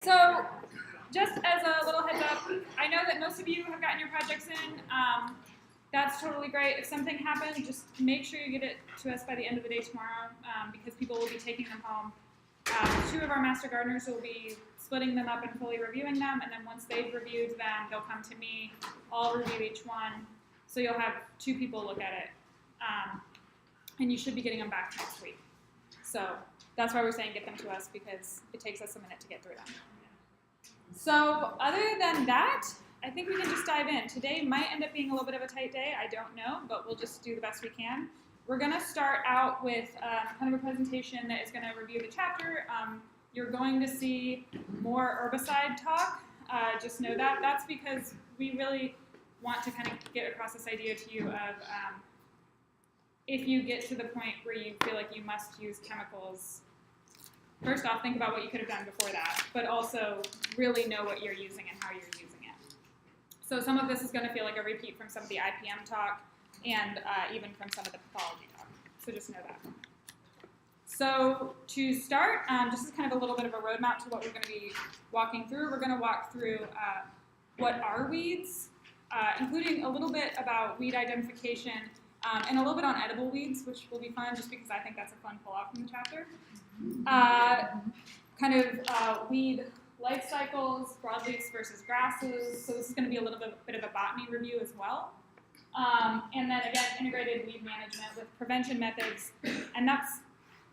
So, just as a little heads up, I know that most of you have gotten your projects in. That's totally great. If something happens, just make sure you get it to us by the end of the day tomorrow, because people will be taking them home. 2 of our master gardeners will be splitting them up and fully reviewing them, and then once they've reviewed them, they'll come to me. I'll review each one, so you'll have 2 people look at it, and you should be getting them back next week. So that's why we're saying get them to us, because it takes us a minute to get through them. So other than that, I think we can just dive in. Today might end up being a little bit of a tight day. I don't know, but we'll just do the best we can. We're going to start out with kind of a presentation that is going to review the chapter. You're going to see more herbicide talk. Just know that. That's because we really want to kind of get across this idea to you of if you get to the point where you feel like you must use chemicals, first off, think about what you could have done before that, but also really know what you're using and how you're using it. So some of this is going to feel like a repeat from some of the IPM talk and even from some of the pathology talk. So just know that. So to start, just as kind of a little bit of a roadmap to what we're going to be walking through, we're going to walk through what are weeds, including a little bit about weed identification, and a little bit on edible weeds, which will be fun just because I think that's a fun pull-off from the chapter. Kind of weed life cycles, broadleafs versus grasses. So this is going to be a little bit of a botany review as well. And then again, integrated weed management with prevention methods. And that's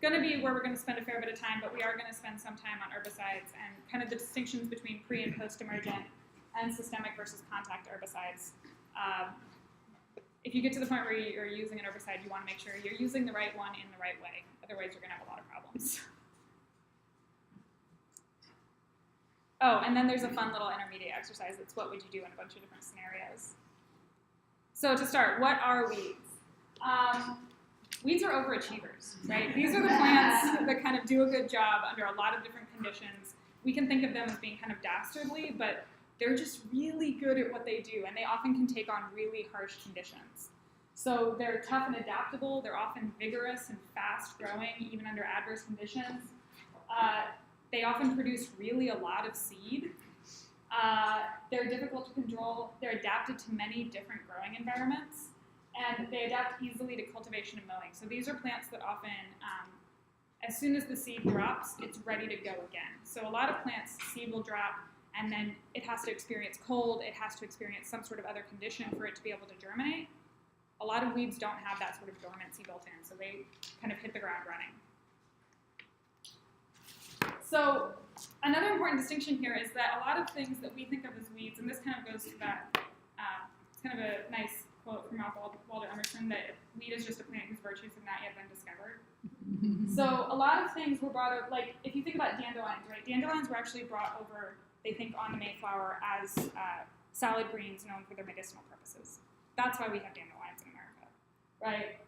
going to be where we're going to spend a fair bit of time, but we are going to spend some time on herbicides and kind of the distinctions between pre and post-emergent and systemic versus contact herbicides. If you get to the point where you're using an herbicide, you want to make sure you're using the right one in the right way. Otherwise, you're going to have a lot of problems. Oh, and then there's a fun little intermediate exercise. That's what would you do in a bunch of different scenarios. So to start, what are weeds? Weeds are overachievers, right? These are the plants that kind of do a good job under a lot of different conditions. We can think of them as being kind of dastardly, but they're just really good at what they do, and they often can take on really harsh conditions. So they're tough and adaptable. They're often vigorous and fast-growing, even under adverse conditions. They often produce really a lot of seed. They're difficult to control. They're adapted to many different growing environments, and they adapt easily to cultivation and mowing. So these are plants that often, as soon as the seed drops, it's ready to go again. So a lot of plants, seed will drop, and then it has to experience cold. It has to experience some sort of other condition for it to be able to germinate. A lot of weeds don't have that sort of dormancy built in, so they kind of hit the ground running. So another important distinction here is that a lot of things that we think of as weeds, and this kind of goes to that, it's kind of a nice quote from Ralph Waldo Emerson, that weed is just a plant whose virtues have not yet been discovered. So a lot of things were brought over, like if you think about dandelions, right? Dandelions were actually brought over, they think, on the Mayflower as salad greens known for their medicinal purposes. That's why we have dandelions in America, right?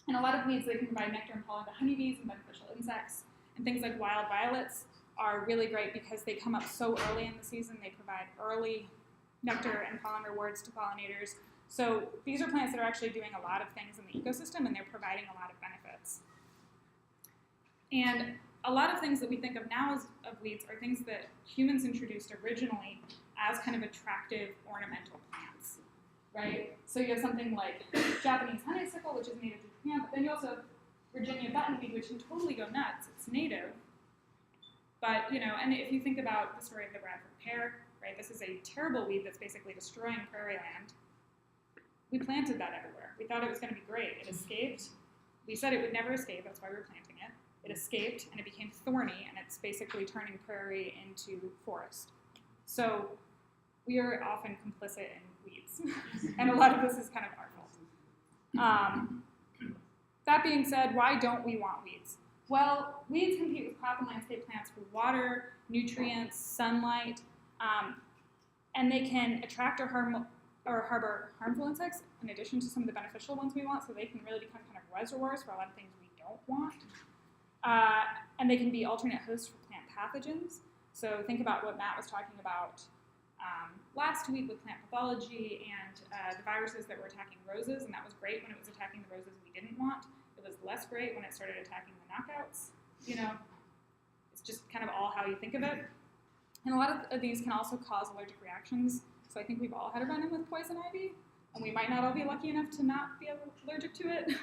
And a lot of weeds, they can provide nectar and pollen to honeybees and beneficial insects. And things like wild violets are really great because they come up so early in the season. They provide early nectar and pollen rewards to pollinators. So these are plants that are actually doing a lot of things in the ecosystem, and they're providing a lot of benefits. And a lot of things that we think of now as of weeds are things that humans introduced originally as kind of attractive ornamental plants, right? So you have something like Japanese honeysuckle, which is native to Japan, but then you also have Virginia buttonweed, which can totally go nuts. It's native. But, you know, and if you think about the story of the Bradford pear, right, this is a terrible weed that's basically destroying prairie land. We planted that everywhere. We thought it was going to be great. It escaped. We said it would never escape. That's why we were planting it. It escaped, and it became thorny, and it's basically turning prairie into forest. So we are often complicit in weeds, and a lot of this is kind of our fault. That being said, why don't we want weeds? Well, weeds compete with crop and landscape plants for water, nutrients, sunlight, and they can attract or harbor harmful insects in addition to some of the beneficial ones we want, so they can really become kind of reservoirs for a lot of things we don't want. And they can be alternate hosts for plant pathogens. So think about what Matt was talking about last week with plant pathology and the viruses that were attacking roses, and that was great when it was attacking the roses we didn't want. It was less great when it started attacking the knockouts. You know, it's just kind of all how you think of it. And a lot of these can also cause allergic reactions. So I think we've all had a run-in with poison ivy, and we might not all be lucky enough to not be allergic to it.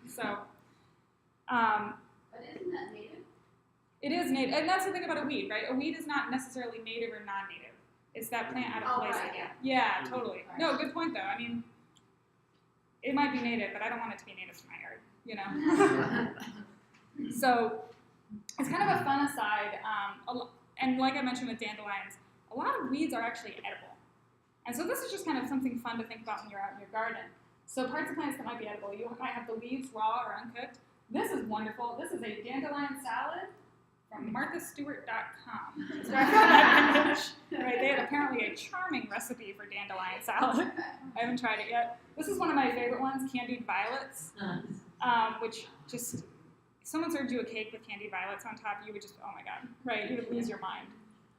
So, but isn't that native? it is native, and that's the thing about a weed, right? A weed is not necessarily native or non-native. It's that plant out of place. Right, again. Yeah, totally. Right. No, good point though. I mean, it might be native, but I don't want it to be native to my yard, you know? So it's kind of a fun aside. And like I mentioned with dandelions, a lot of weeds are actually edible. And so this is just kind of something fun to think about when you're out in your garden. So parts of plants that might be edible, you might have the leaves raw or uncooked. This is wonderful. This is a dandelion salad from marthastewart.com. That's where I found that image. Right, they had apparently a charming recipe for dandelion salad. I haven't tried it yet. This is one of my favorite ones, candied violets, which just, if someone served you a cake with candied violets on top, you would just, oh my god, right, you would lose your mind.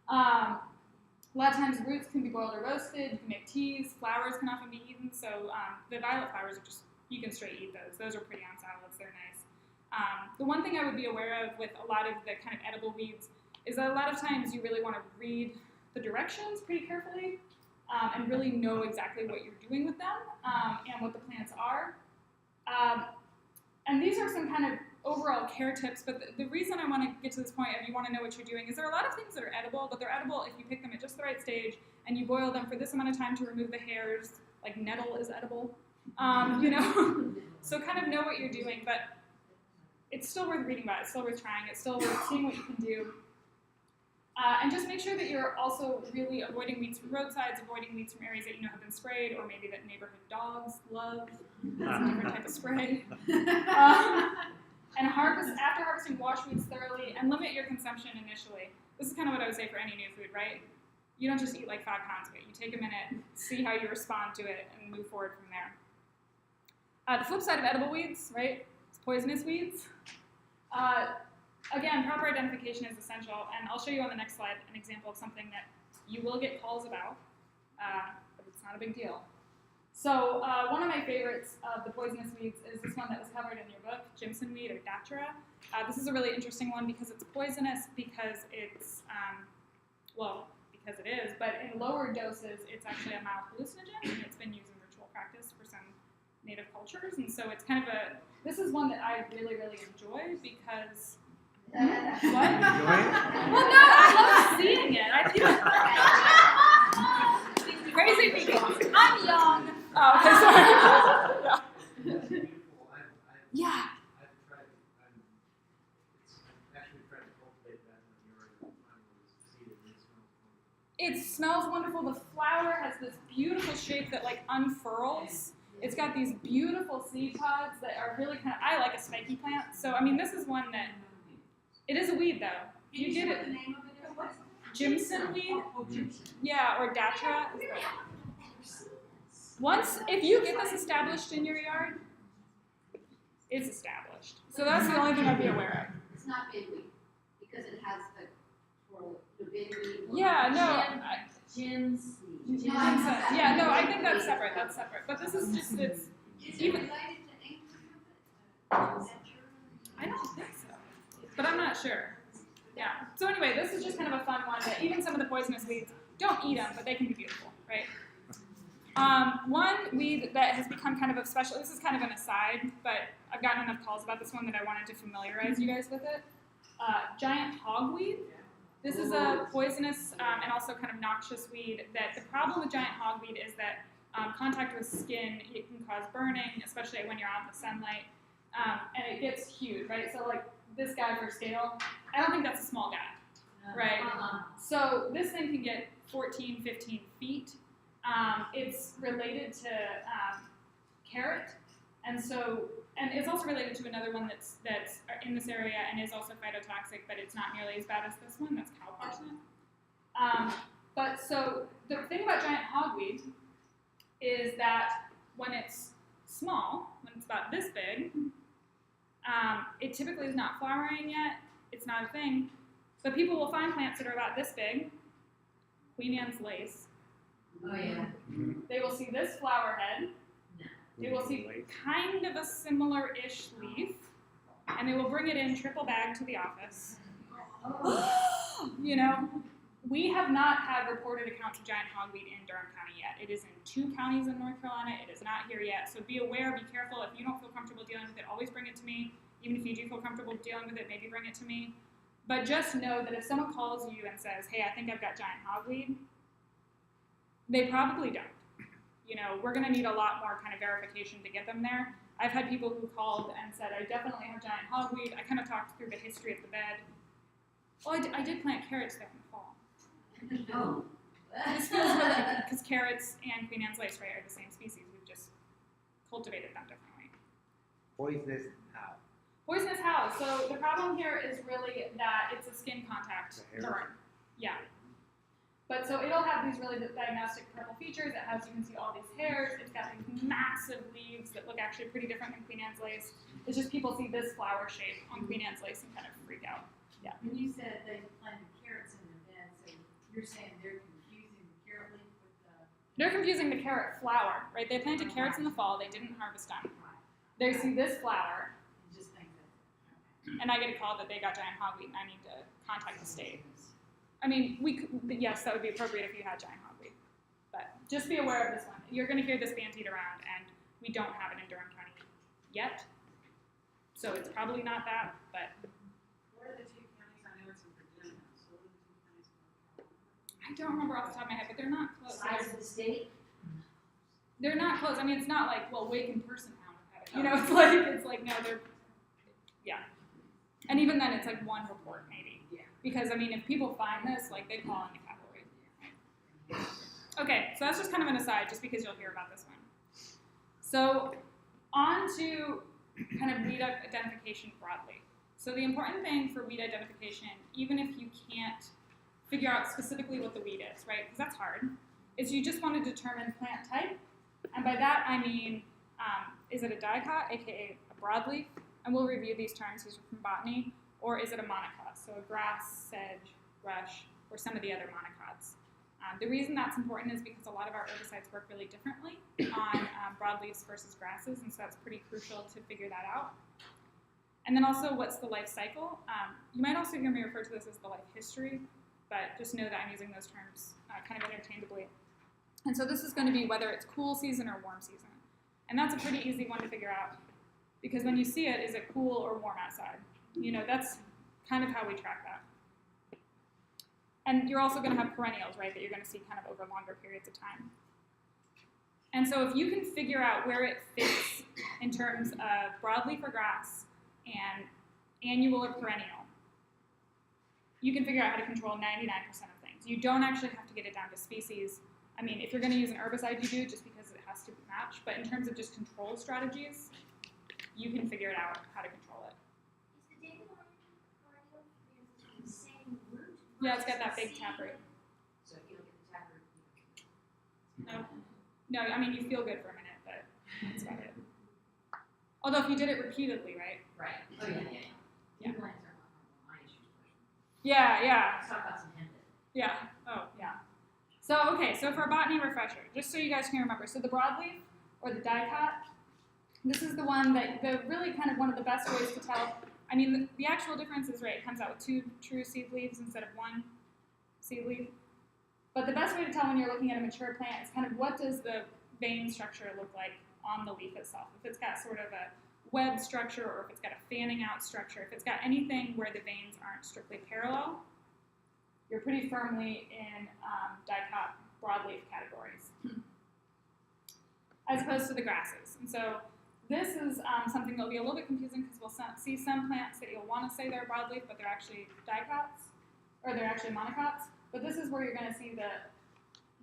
A lot of times roots can be boiled or roasted, you can make teas, flowers can often be eaten, so the violet flowers are just, you can straight eat those. Those are pretty on salads, they're nice. The one thing I would be aware of with a lot of the kind of edible weeds is that a lot of times you really want to read the directions pretty carefully and really know exactly what you're doing with them and what the plants are. And these are some kind of overall care tips, but the reason I want to get to this point of you want to know what you're doing is there are a lot of things that are edible, but they're edible if you pick them at just the right stage and you boil them for this amount of time to remove the hairs, like nettle is edible, you know? So kind of know what you're doing, but it's still worth reading about, it's still worth trying, it's still worth seeing what you can do. And just make sure that you're also really avoiding weeds from roadsides, avoiding weeds from areas that you know have been sprayed, or maybe that neighborhood dogs love. That's a different type of spray. And after harvesting, wash weeds thoroughly and limit your consumption initially. This is kind of what I would say for any new food, right? You don't just eat like 5 pounds of it. You take a minute, see how you respond to it, and move forward from there. The flip side of edible weeds, right? It's poisonous weeds. Again, proper identification is essential, and I'll show you on the next slide an example of something that you will get calls about, but it's not a big deal. So one of my favorites of the poisonous weeds is this one that was covered in your book, Jimson weed or Datura. This is a really interesting one because it's poisonous because it's, because it is, but in lower doses it's actually a mild hallucinogen, and it's been used in ritual practice for some native cultures, and so it's kind of this is one that I really, really enjoy because what? Well, no, I love seeing it. I feel crazy people. I'm young. Oh, okay, sorry. Yeah. It smells wonderful. The flower has this beautiful shape that like unfurls. It's got these beautiful seed pods that are really kind of, I like a spiky plant. So, I mean, this is one that, it is a weed though. You get it. The name of it was? Jimson weed. Yeah, or Datura. Once, if you get this established in your yard, it's established. So that's the only thing I'd be aware of. It's not bigweed because it has the bigweed. Yeah, no. Jimson. Yeah, no, I think that's separate. That's separate. But this is just, it's. Is it related to anything? I don't think so. But I'm not sure. Yeah. So anyway, this is just kind of a fun one that even some of the poisonous weeds, don't eat them, but they can be beautiful, right? One weed that has become kind of a special, this is kind of an aside, but I've gotten enough calls about this one that I wanted to familiarize you guys with it. Giant hogweed. This is a poisonous and also kind of noxious weed that the problem with giant hogweed is that contact with skin, it can cause burning, especially when you're out in the sunlight, and it gets huge, right? So like this guy for scale, I don't think that's a small guy, right? So this thing can get 14, 15 feet. It's related to carrot, and it's also related to another one that's in this area and is also phytotoxic, but it's not nearly as bad as this one. That's cow parsnip. But so the thing about giant hogweed is that when it's small, when it's about this big, it typically is not flowering yet. It's not a thing. But people will find plants that are about this big, Queen Anne's lace. Oh yeah. They will see this flower head. They will see kind of a similar-ish leaf, and they will bring it in triple bag to the office. You know, We have not had reported accounts of giant hogweed in Durham County yet. It is in 2 counties in North Carolina. It is not here yet. So be aware, be careful. If you don't feel comfortable dealing with it, always bring it to me. Even if you do feel comfortable dealing with it, maybe bring it to me. But just know that if someone calls you and says, hey, I think I've got giant hogweed, they probably don't. You know, we're going to need a lot more kind of verification to get them there. I've had people who called and said, I definitely have giant hogweed. I kind of talked through the history of the bed. Well, I did plant carrots there in the fall. Oh. This feels really, because carrots and Queen Anne's lace, right, are the same species. We've just cultivated them differently. Poisonous how? Poisonous how? So the problem here is really that it's a skin contact The hair? burn. Yeah. But so it'll have these really diagnostic purple features. It has, you can see all these hairs. It's got these massive leaves that look actually pretty different than Queen Anne's lace. It's just people see this flower shape on Queen Anne's lace and kind of freak out. Yeah. When you said they planted carrots in the bed, so you're saying they're confusing the carrot leaf with the... They're confusing the carrot flower, right? They planted carrots in the fall. They didn't harvest them. They see this flower, And just think that... and I get a call that they got giant hogweed, and I need to contact the state. I mean, yes, that would be appropriate if you had giant hogweed. But just be aware of this one. You're going to hear this bandied around, and we don't have it in Durham County yet. So it's probably not that, but What are the 2 counties? I know it's in Virginia, so what are the 2 counties in North Carolina? I don't remember off the top of my head, but they're not close. Size of the state? They're not close. I mean, it's not like, well, Wake and Persontown have it. You Oh. know, it's like, no, they're, yeah. And even then, it's like 1 report, maybe. Yeah. Because, I mean, if people find this, like, they call in the cavalry. Okay, so that's just kind of an aside, just because you'll hear about this one. So, on to kind of weed identification broadly. So the important thing for weed identification, even if you can't figure out specifically what the weed is, right, because that's hard, is you just want to determine plant type. And by that, I mean, is it a dicot, aka a broadleaf? And we'll review these terms, these are from botany. Or is it a monocot, so a grass, sedge, rush, or some of the other monocots. The reason that's important is because a lot of our herbicides work really differently on broadleafs versus grasses, and so that's pretty crucial to figure that out. And then also, what's the life cycle? You might also hear me refer to this as the life history, but just know that I'm using those terms kind of interchangeably. And so this is going to be whether it's cool season or warm season. And that's a pretty easy one to figure out, because when you see it, is it cool or warm outside? You know, that's kind of how we track that. And you're also going to have perennials, right, that you're going to see kind of over longer periods of time. And so if you can figure out where it fits in terms of broadleaf or grass and annual or perennial, you can figure out how to control 99% of things. You don't actually have to get it down to species. I mean, if you're going to use an herbicide, you do, just because it has to match. But in terms of just control strategies, you can figure it out how to control it. Is the dandelion perennial the same root? Yeah, it's got that big taproot. So if you look at the taproot. No, I mean, you feel good for a minute, but that's about it. Although if you did it repeatedly, right? Right. Oh, yeah. Yeah. Dandelions are not my issues. Yeah. Let's talk about some hemp. Yeah. Oh, yeah. So, okay, so for a botany refresher, just so you guys can remember, so the broadleaf, or the dicot, this is the one that, really kind of one of the best ways to tell. I mean, the actual difference is, right, it comes out with 2 true seed leaves instead of 1 seed leaf. But the best way to tell when you're looking at a mature plant is kind of what does the vein structure look like on the leaf itself. If it's got sort of a web structure, or if it's got a fanning out structure, if it's got anything where the veins aren't strictly parallel, you're pretty firmly in dicot broadleaf categories, as opposed to the grasses. And so this is something that will be a little bit confusing, because we'll see some plants that you'll want to say they're broadleaf, but they're actually dicots, or they're actually monocots. But this is where you're going to see the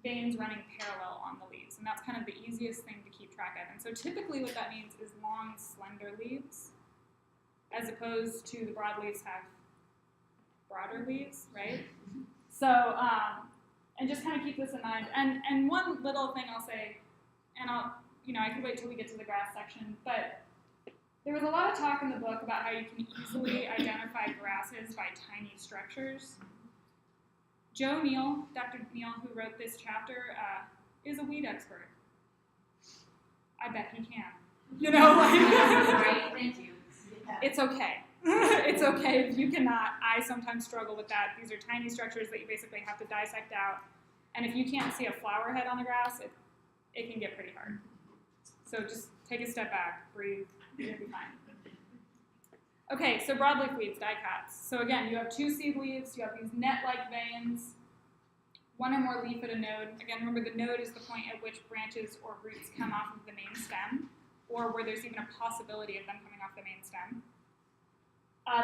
veins running parallel on the leaves, and that's kind of the easiest thing to keep track of. And so typically what that means is long, slender leaves, as opposed to the broadleaves have broader leaves, right? So, and just kind of keep this in mind. And one little thing I'll say, and I could wait till we get to the grass section, but there was a lot of talk in the book about how you can easily identify grasses by tiny structures. Joe Neal, Dr. Neal, who wrote this chapter, is a weed expert. I bet he can. You know, Right, thank you. it's okay. It's okay if you cannot. I sometimes struggle with that. These are tiny structures that you basically have to dissect out. And if you can't see a flower head on the grass, it can get pretty hard. So just take a step back, breathe, you'll be fine. Okay, so broadleaf weeds, dicots. So again, you have 2 seed leaves, you have these net-like veins, 1 or more leaf at a node. Again, remember the node is the point at which branches or roots come off of the main stem, or where there's even a possibility of them coming off the main stem.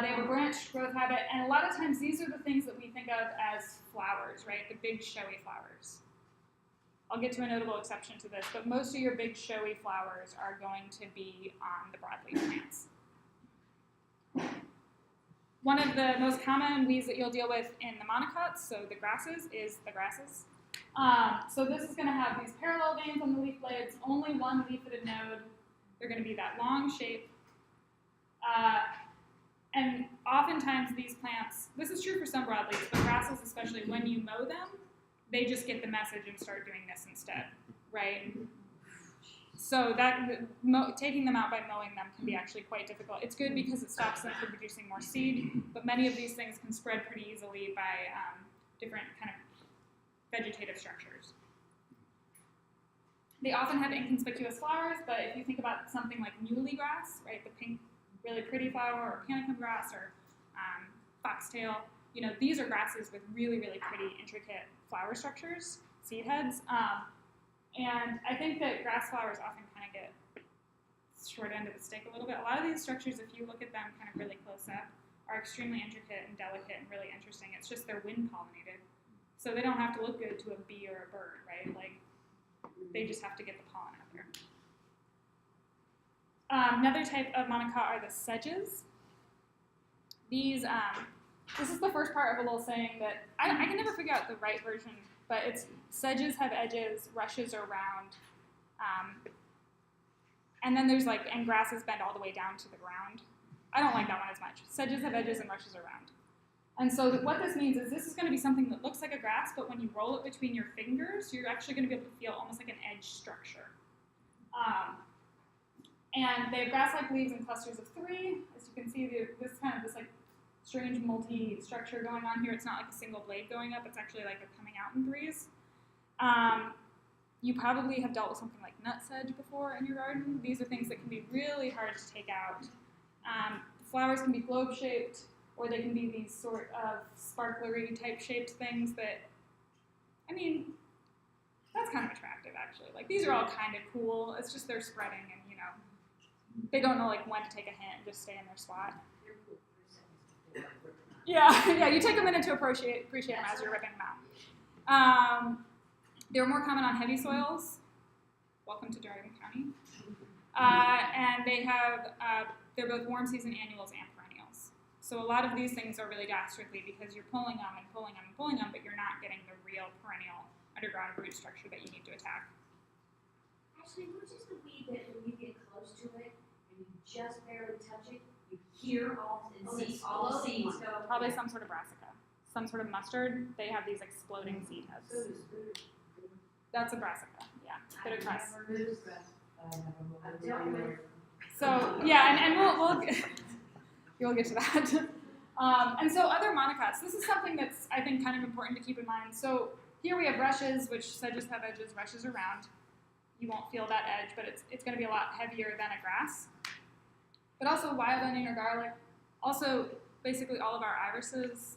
They have a branch growth habit, and a lot of times these are the things that we think of as flowers, right? The big showy flowers. I'll get to a notable exception to this, but most of your big showy flowers are going to be on the broadleaf plants. One of the most common weeds that you'll deal with in the monocots, so the grasses, is the grasses. So this is going to have these parallel veins on the leaf blades, only 1 leaf at a node. They're going to be that long shape. And oftentimes these plants, this is true for some broadleaves, but grasses especially, when you mow them, they just get the message and start doing this instead, right? So that taking them out by mowing them can be actually quite difficult. It's good because it stops them from producing more seed, but many of these things can spread pretty easily by different kind of vegetative structures. They often have inconspicuous flowers, but if you think about something like muley grass, right, the pink, really pretty flower, or panicum grass, or foxtail, you know, these are grasses with really, really pretty, intricate flower structures, seed heads. And I think that grass flowers often kind of get short end of the stick a little bit. A lot of these structures, if you look at them kind of really close up, are extremely intricate and delicate and really interesting. It's just they're wind pollinated. So they don't have to look good to a bee or a bird, right? Like, they just have to get the pollen out there. Another type of monocot are the sedges. These, this is the first part of a little saying that I can never figure out the right version, but it's sedges have edges, rushes are round, and then there's like, and grasses bend all the way down to the ground. I don't like that one as much. Sedges have edges and rushes are round. And so what this means is this is going to be something that looks like a grass, but when you roll it between your fingers, you're actually going to be able to feel almost like an edge structure. And they have grass-like leaves in clusters of 3. As you can see, this kind of this like strange multi-structure going on here. It's not like a single blade going up. It's actually like they're coming out in 3s. You probably have dealt with something like nut sedge before in your garden. These are things that can be really hard to take out. Flowers can be globe-shaped, or they can be these sort of sparklery type shaped things that, I mean, that's kind of attractive actually. Like, these are all kind of cool. It's just they're spreading and, you know, they don't know like when to take a hint and just stay in their spot. Yeah, you take a minute to appreciate them as you're ripping them out. They're more common on heavy soils. Welcome to Durham County. And they have, they're both warm season annuals and perennials. So a lot of these things are really dastardly because you're pulling them and pulling them and pulling them, but you're not getting the real perennial underground root structure that you need to attack. Actually, which is the weed that when you get close to it and you just barely touch it, you hear all the seeds go? Probably some sort of brassica, some sort of mustard. They have these exploding seed heads. That's a brassica, yeah. Bit of crust. I've dealt with. So yeah, and we'll get to that. And so other monocots. This is something that's I think kind of important to keep in mind. So here we have rushes, which sedges have edges. Rushes are round. You won't feel that edge, but it's going to be a lot heavier than a grass. But also wild onion or garlic. Also, basically all of our irises,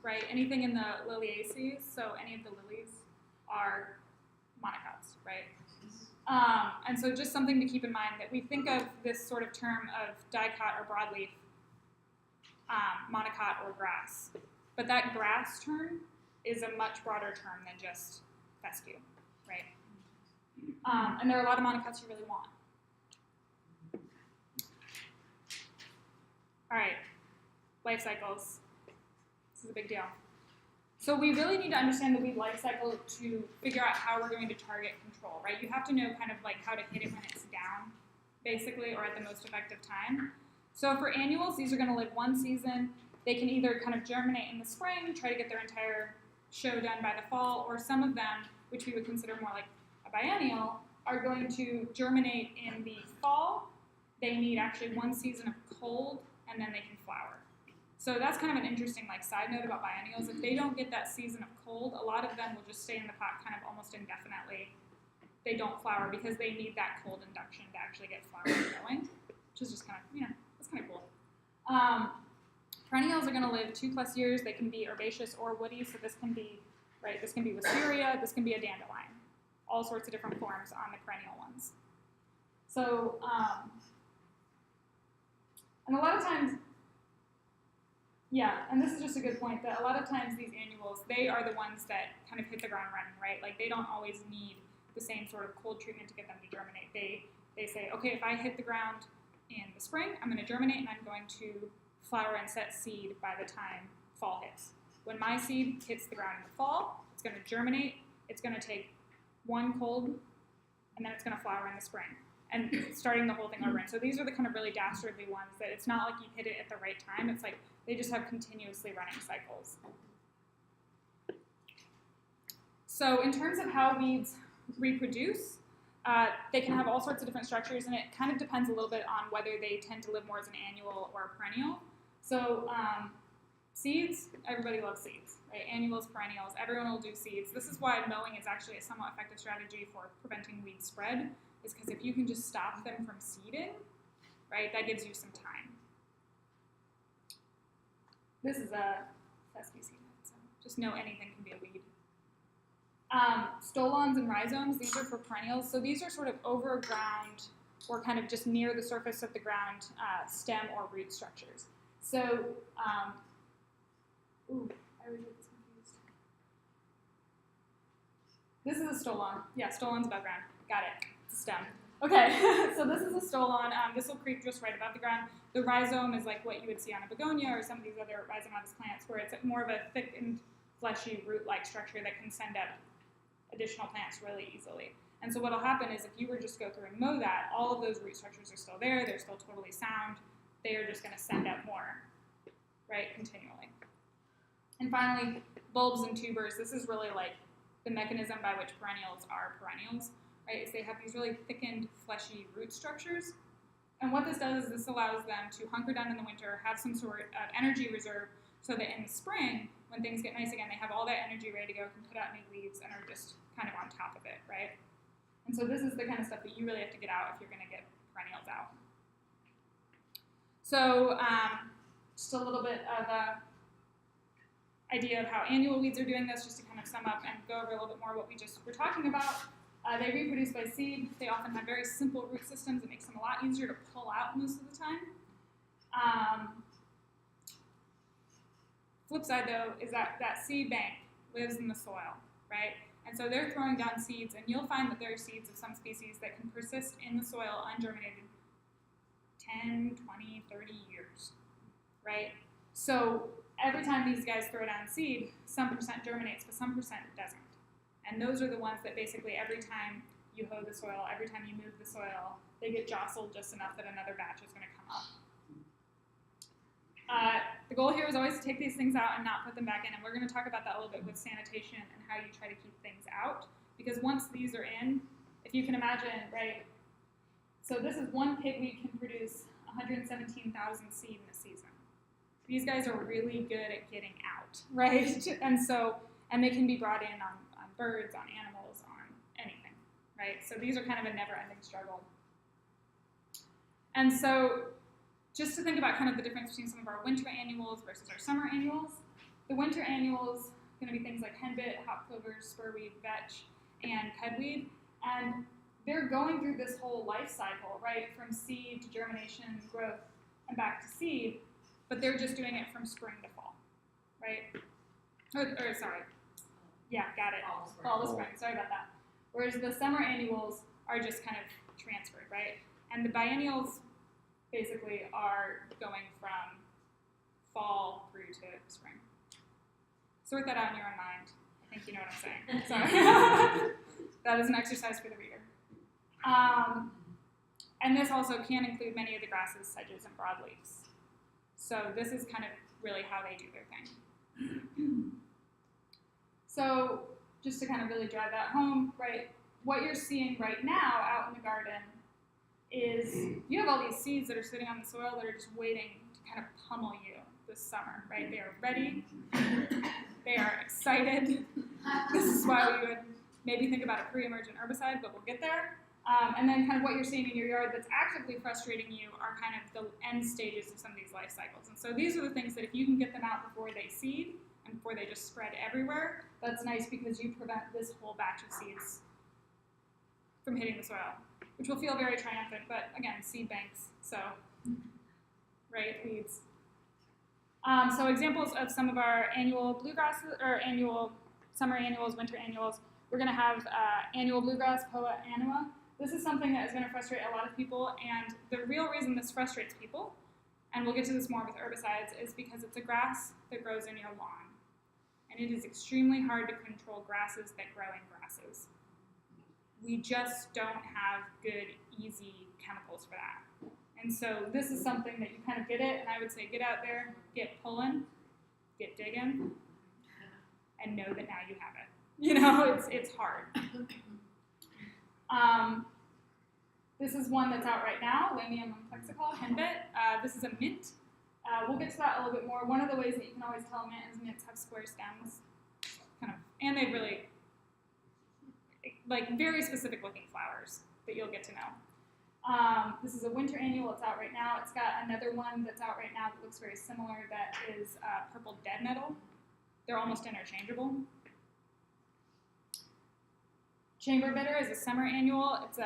right? Anything in the liliaceae, so any of the lilies are monocots, right? And so just something to keep in mind that we think of this sort of term of dicot or broadleaf, monocot or grass. But that grass term is a much broader term than just fescue, right? And there are a lot of monocots you really want. All right, life cycles. This is a big deal. So we really need to understand the weed life cycle to figure out how we're going to target control, right? You have to know kind of like how to hit it when it's down, basically, or at the most effective time. So for annuals, these are going to live 1 season. They can either kind of germinate in the spring, try to get their entire show done by the fall, or some of them, which we would consider more like a biennial, are going to germinate in the fall. They need actually 1 season of cold and then they can flower. So that's kind of an interesting like side note about biennials. If they don't get that season of cold, a lot of them will just stay in the pot kind of almost indefinitely. They don't flower because they need that cold induction to actually get flowering going, which is just kind of, that's kind of cool. Perennials are going to live 2+ years. They can be herbaceous or woody, so this can be wisteria, this can be a dandelion, all sorts of different forms on the perennial ones. So, and a lot of times, and this is just a good point, that a lot of times these annuals, they are the ones that kind of hit the ground running, right? Like they don't always need the same sort of cold treatment to get them to germinate. They say, okay, if I hit the ground in the spring, I'm going to germinate and I'm going to flower and set seed by the time fall hits. When my seed hits the ground in the fall, it's going to germinate, it's going to take one cold, and then it's going to flower in the spring, and starting the whole thing over. And so these are the kind of really dastardly ones that it's not like you hit it at the right time. It's like they just have continuously running cycles. So in terms of how weeds reproduce, they can have all sorts of different structures, and it kind of depends a little bit on whether they tend to live more as an annual or a perennial. So seeds, everybody loves seeds, right? Annuals, perennials, everyone will do seeds. This is why mowing is actually a somewhat effective strategy for preventing weed spread, is because if you can just stop them from seeding, right, that gives you some time. This is a fescue seed, so just know anything can be a weed. Stolons and rhizomes, these are for perennials. So these are sort of over ground or kind of just near the surface of the ground stem or root structures. So, I always get this confused. This is a stolon. Yeah, stolon's above ground. Got it. It's a stem. Okay, so this is a stolon. This will creep just right above the ground. The rhizome is like what you would see on a begonia or some of these other rhizomatous plants, where it's more of a thick and fleshy root-like structure that can send up additional plants really easily. And so what will happen is if you were just to go through and mow that, all of those root structures are still there. They're still totally sound. They are just going to send up more, right, continually. And finally, bulbs and tubers. This is really like the mechanism by which perennials are perennials, right? Is they have these really thickened, fleshy root structures. And what this does is this allows them to hunker down in the winter, have some sort of energy reserve, so that in the spring, when things get nice again, they have all that energy ready to go, can put out new leaves, and are just kind of on top of it, right? And so this is the kind of stuff that you really have to get out if you're going to get perennials out. So just a little bit of a idea of how annual weeds are doing this, just to kind of sum up and go over a little bit more what we just were talking about. They reproduce by seed. They often have very simple root systems. It makes them a lot easier to pull out most of the time. Flip side, though, is that that seed bank lives in the soil, right? And so they're throwing down seeds, and you'll find that there are seeds of some species that can persist in the soil ungerminated 10, 20, 30 years, right? So every time these guys throw down seed, some percent germinates, but some percent doesn't. And those are the ones that basically every time you hoe the soil, every time you move the soil, they get jostled just enough that another batch is going to come up. The goal here is always to take these things out and not put them back in, and we're going to talk about that a little bit with sanitation and how you try to keep things out, because once these are in, if you can imagine, right, so this is one pigweed can produce 117,000 seed in a season. These guys are really good at getting out, right? And they can be brought in on birds, on animals, on anything, right? So these are kind of a never-ending struggle. And so just to think about kind of the difference between some of our winter annuals versus our summer annuals, the winter annuals are going to be things like henbit, hop clover, spurweed, vetch, and cudweed, and they're going through this whole life cycle, right, from seed to germination, growth, and back to seed, but they're just doing it from spring to fall, right? Or sorry, yeah, got it. Fall to spring, sorry about that. Whereas the summer annuals are just kind of transferred, right? And the biennials basically are going from fall through to spring. Sort that out in your own mind. I think you know what I'm saying. Sorry. That is an exercise for the reader. And this also can include many of the grasses, sedges, and broadleafs. So this is kind of really how they do their thing. So just to kind of really drive that home, right, what you're seeing right now out in the garden is you have all these seeds that are sitting on the soil that are just waiting to kind of pummel you this summer, right? They are ready. They are excited. This is why we would maybe think about a pre-emergent herbicide, but we'll get there. And then kind of what you're seeing in your yard that's actively frustrating you are kind of the end stages of some of these life cycles. And so these are the things that if you can get them out before they seed and before they just spread everywhere, that's nice because you prevent this whole batch of seeds from hitting the soil, which will feel very triumphant, but again, seed banks, so, right, weeds. So examples of some of our annual bluegrasses, or annual summer annuals, winter annuals. We're going to have annual bluegrass, Poa annua. This is something that is going to frustrate a lot of people, and the real reason this frustrates people, and we'll get to this more with herbicides, is because it's a grass that grows in your lawn. And it is extremely hard to control grasses that grow in grasses. We just don't have good, easy chemicals for that. And so this is something that you kind of get it, and I would say get out there, get pulling, get digging, and know that now you have it. You know, it's hard. This is one that's out right now, Lamium lexicol, henbit. This is a mint. We'll get to that a little bit more. One of the ways that you can always tell mint is mints have square stems, kind of, and they really, like, very specific looking flowers that you'll get to know. This is a winter annual. It's out right now. It's got another one that's out right now that looks very similar. That is purple dead nettle. They're almost interchangeable. Chamber bitter is a summer annual. It's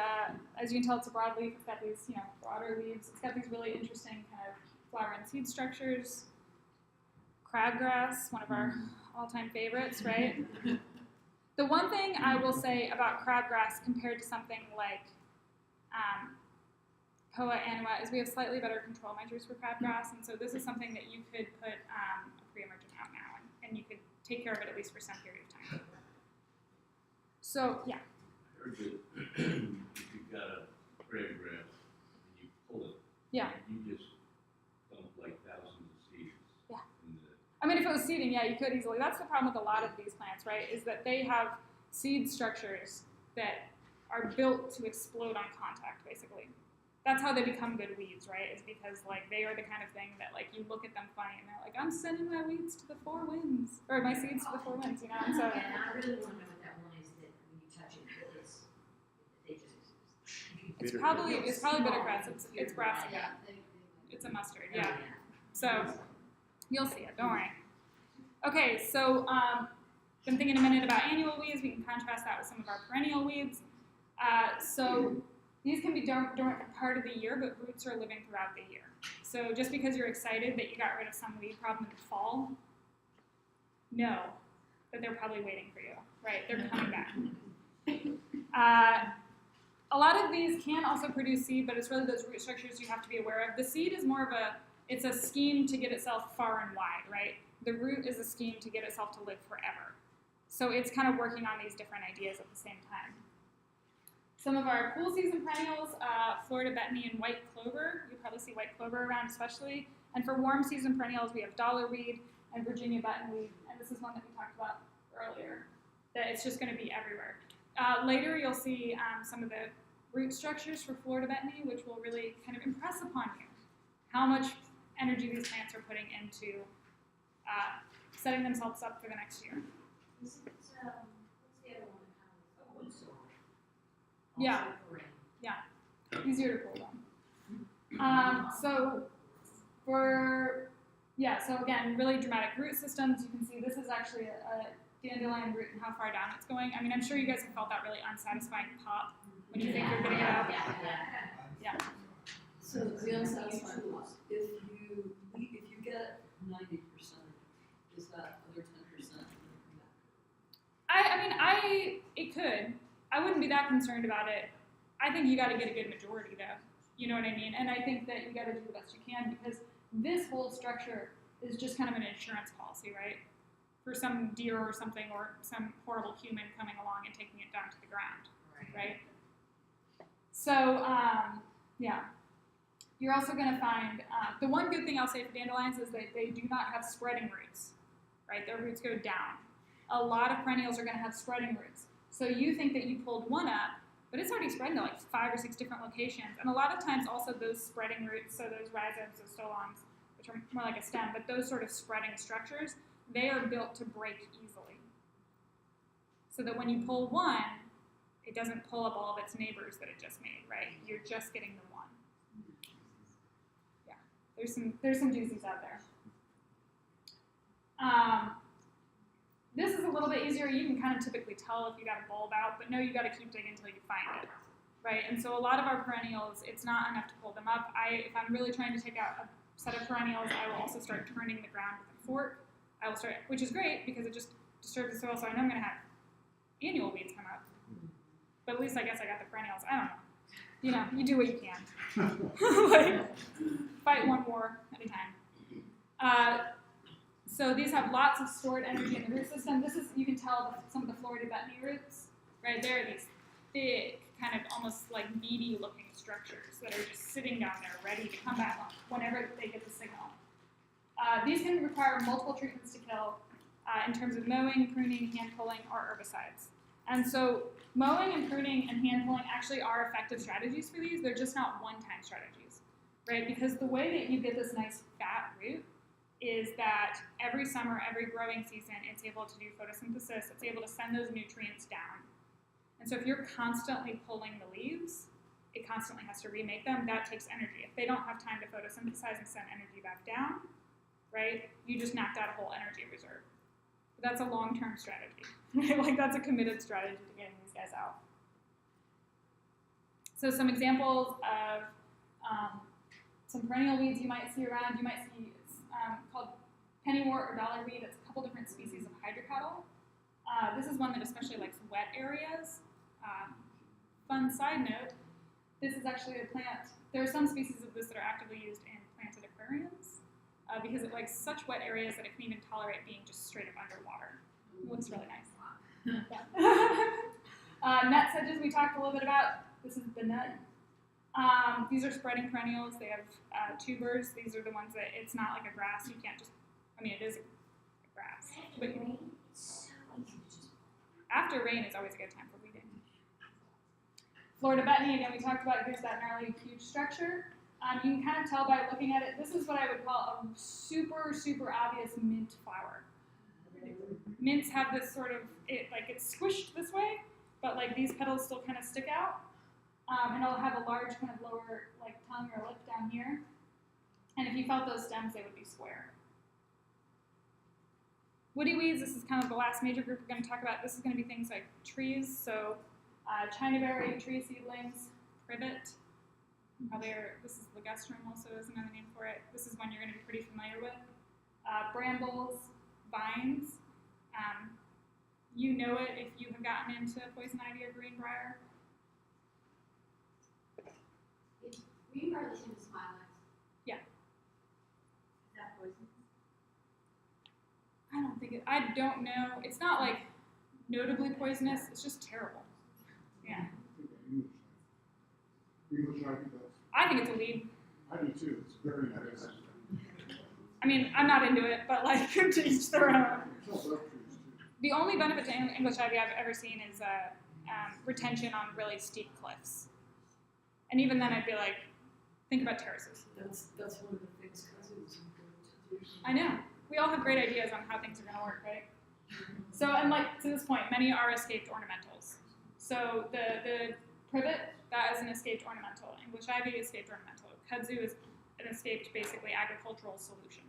as you can tell, it's a broadleaf. It's got these, broader leaves. It's got these really interesting kind of flower and seed structures. Crabgrass, one of our all-time favorites, right? The one thing I will say about crabgrass compared to something like Poa annua is we have slightly better control measures for crabgrass, and so this is something that you could put a pre-emergent out now, and you could take care of it at least for some period of time. So, yeah. I heard that if you've got a crabgrass and you pull it, Yeah. you just dump like thousands of seeds. Yeah. In the, I mean, if it was seeding, yeah, you could easily. That's the problem with a lot of these plants, right, is that they have seed structures that are built to explode on contact, basically. That's how they become good weeds, right, is because, like, they are the kind of thing that, like, you look at them funny and they're like, I'm sending my weeds to the four winds, or my seeds to the four winds, And so, And I really want to know what that one is that when you touch it, they just. it's probably bitter grass. It's brassica. It's a mustard, yeah. So you'll see it. Don't worry. Okay, so been thinking a minute about annual weeds. We can contrast that with some of our perennial weeds. So these can be dormant part of the year, but roots are living throughout the year. So just because you're excited that you got rid of some weed problem in the fall, know that they're probably waiting for you. Right? They're coming back. A lot of these can also produce seed, but it's really those root structures you have to be aware of. The seed is more of it's a scheme to get itself far and wide, right? The root is a scheme to get itself to live forever. So it's kind of working on these different ideas at the same time. Some of our cool season perennials, Florida betony and white clover. You probably see white clover around especially. And for warm season perennials, we have dollarweed and Virginia buttonweed. And this is one that we talked about earlier, that it's just going to be everywhere. Later, you'll see some of the root structures for Florida betony, which will really kind of impress upon you how much energy these plants are putting into setting themselves up for the next year. Is it, what's the other one that kind of, woodsorrel? Yeah. Easier to pull them. So again, really dramatic root systems. You can see this is actually a dandelion root and how far down it's going. I mean, I'm sure you guys have felt that really unsatisfying pop when you think you're getting it out. Yeah. So the unsatisfying part, if you get 90%, is that other 10% going to come back? It could. I wouldn't be that concerned about it. I think you got to get a good majority though. You know what I mean? And I think that you got to do the best you can because this whole structure is just kind of an insurance policy, right? For some deer or something or some horrible human coming along and taking it down to the ground, right? So, you're also going to find, the one good thing I'll say for dandelions is that they do not have spreading roots, right? Their roots go down. A lot of perennials are going to have spreading roots. So you think that you pulled one up, but it's already spread to like 5 or 6 different locations. And a lot of times also those spreading roots, so those rhizomes, those stolons, which which are more like a stem, but those sort of spreading structures, they are built to break easily. So that when you pull one, it doesn't pull up all of its neighbors that it just made, right? You're just getting the one. Yeah, there's some doozies out there. This is a little bit easier. You can kind of typically tell if you got a bulb out, but no, you got to keep digging until you find it, right? And so a lot of our perennials, it's not enough to pull them up. If I'm really trying to take out a set of perennials, I will also start turning the ground with a fork. I will start, which is great because it just disturbs the soil, so I know I'm going to have annual weeds come up. But at least I guess I got the perennials. I don't know. You know, you do what you can. Like, fight one war at a time. So these have lots of stored energy in the root system. This is, you can tell some of the Florida betony roots, right? They're these thick, kind of almost like meaty looking structures that are just sitting down there ready to come back on whenever they get the signal. These can require multiple treatments to kill in terms of mowing, pruning, hand pulling, or herbicides. And so mowing and pruning and hand pulling actually are effective strategies for these. They're just not one-time strategies, right? Because the way that you get this nice fat root is that every summer, every growing season, it's able to do photosynthesis. It's able to send those nutrients down. And so if you're constantly pulling the leaves, it constantly has to remake them. That takes energy. If they don't have time to photosynthesize and send energy back down, right, you just knocked out a whole energy reserve. But that's a long-term strategy. Right? Like, that's a committed strategy to getting these guys out. So some examples of some perennial weeds you might see around. You might see it's called pennywort or dollarweed. It's a couple different species of hydrocotyle. This is one that especially likes wet areas. Fun side note, this is actually a plant. There are some species of this that are actively used in planted aquariums because it likes such wet areas that it can even tolerate being just straight up underwater. It looks really nice. Yeah. Nut sedges we talked a little bit about. This is the nut. These are spreading perennials. They have tubers. These are the ones that it's not like a grass. You can't just, I mean, it is a grass. But after rain is always a good time for weeding. Florida betony, again, we talked about. Here's that gnarly, huge structure. You can kind of tell by looking at it. This is what I would call a super, super obvious mint flower. Mints have this sort of, it's squished this way, but like these petals still kind of stick out. And it'll have a large kind of lower like tongue or lip down here. And if you felt those stems, they would be square. Woody weeds, this is kind of the last major group we're going to talk about. This is going to be things like trees, so chinaberry, tree seedlings, privet. This is ligustrum also is another name for it. This is one you're going to be pretty familiar with. Brambles, vines. You know it if you have gotten into poison ivy or greenbrier. Greenbrier is in the smilax. Yeah. Is that poisonous? I don't know. It's not like notably poisonous. It's just terrible. Yeah. English ivy does. I think it's a weed. I do too, it's very nice. I mean, I'm not into it, but like, to each their own. It kills oak trees too. The only benefit to English ivy I've ever seen is retention on really steep cliffs. And even then, I'd be like, think about terraces. That's one of the things kudzu is important to do. I know. We all have great ideas on how things are going to work, right? So, and like to this point, many are escaped ornamentals. So the privet, that is an escaped ornamental. English ivy is escaped ornamental. Kudzu is an escaped, basically, agricultural solution.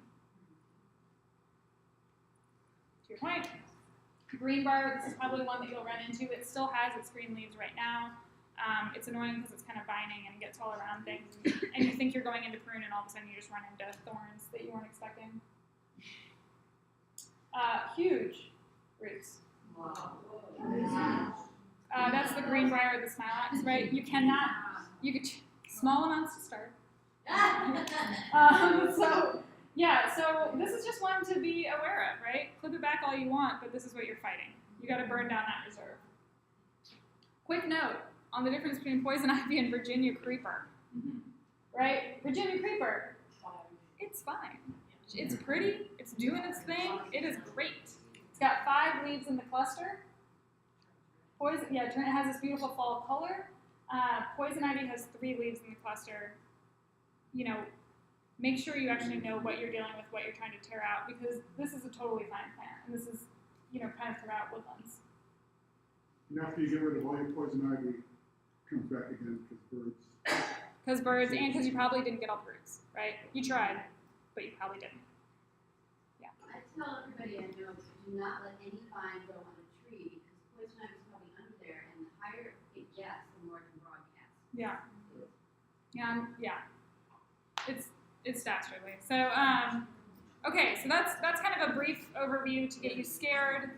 To your point, greenbrier, this is probably one that you'll run into. It still has its green leaves right now. It's annoying because it's kind of vining and gets all around things. And you think you're going into prune, and all of a sudden you just run into thorns that you weren't expecting. Huge roots. Wow. That's the greenbrier or the smilax, right? You could, small amounts to start. So this is just one to be aware of, right? Clip it back all you want, but this is what you're fighting. You got to burn down that reserve. Quick note on the difference between poison ivy and Virginia creeper, right? Virginia creeper, it's fine. It's pretty. It's doing its thing. It is great. It's got 5 leaves in the cluster. It has this beautiful fall color. Poison ivy has 3 leaves in the cluster. You know, make sure you actually know what you're dealing with, what you're trying to tear out, because this is a totally fine plant, and this is, kind of throughout woodlands. And after you get rid of all your poison ivy, it comes back again because birds. Because birds, and because you probably didn't get all the roots, right? You tried, but you probably didn't. I tell everybody I know to do not let any vine grow on a tree because poison ivy is probably under there, and the higher it gets, the more it can broadcast. Yeah. Yeah. It's dastardly. So, okay, so that's kind of a brief overview to get you scared.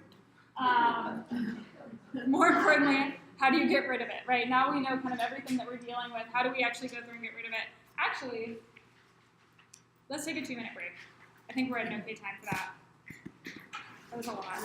More importantly, how do you get rid of it, right? Now we know kind of everything that we're dealing with. How do we actually go through and get rid of it? Actually, let's take a 2-minute break. I think we're at an okay time for that. That was a lot.